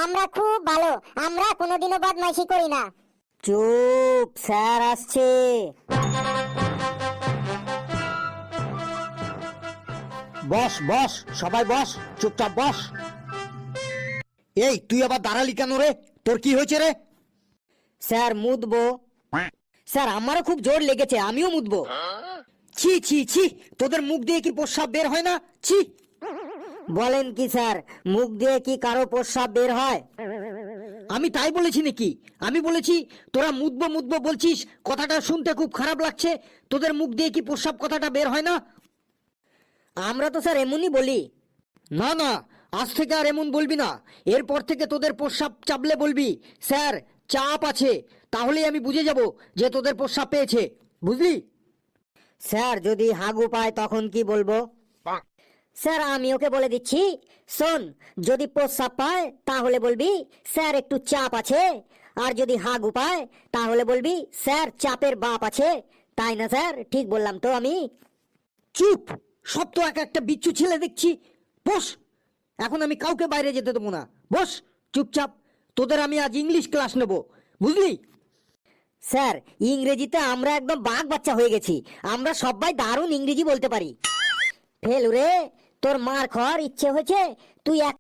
আমরা খুব ভালো, আমরা কোনোদিনও বদমাইশি করি না। চুপ, স্যার আসছে। বস বস, সবাই বস, চুপচাপ বস। এই তুই আবার দাঁড়ালি কেন রে? তোর কি হয়েছে রে? স্যার মুতবো। স্যার আমারও খুব জোর লেগেছে, আমিও মুতবো। ছি ছি ছি, তোদের মুখ দিয়ে কি প্রস্রাব বের হয় না? ছি। বলেন কি স্যার, মুখ দিয়ে কি কারো প্রস্রাব বের হয়? আমি তাই বলেছি নাকি? আমি বলেছি তোরা মুতবো মুতবো বলছিস, কথাটা শুনতে খুব খারাপ লাগছে। তোদের মুখ দিয়ে কি প্রস্রাব কথাটা বের হয় না? আমরা তো স্যার এমনই বলি। না না, আজ থেকে আর এমন বলবি না। এরপর থেকে তোদের প্রস্রাব চাপলে বলবি স্যার চাপ আছে, তাহলেই আমি বুঝে যাব যে তোদের প্রস্রাব পেয়েছে, বুঝলি? স্যার যদি হাগু পায় তখন কি বলবো? স্যার আমি ওকে বলে দিচ্ছি, শোন, যদি প্রস্রাব পায় তাহলে বলবি স্যার একটু চাপ আছে, আর যদি হাগু পায় তাহলে বলবি স্যার চাপের বাপ আছে। তাই না স্যার? ঠিক বললাম তো আমি? চুপ, সব তো এক একটা বিচ্ছু ছেলে দেখছি। বস, এখন আমি কাউকে বাইরে যেতে দেবো না। বস চুপচাপ, তোদের আমি আজ ইংলিশ ক্লাস নেব, বুঝলি? স্যার ইংরেজিতে আমরা একদম বাঘ বাচ্চা হয়ে গেছি, আমরা সবাই দারুণ ইংরেজি বলতে পারি। ফেলু রে, তোর মার খাওয়ার ইচ্ছে হয়েছে, তুই এক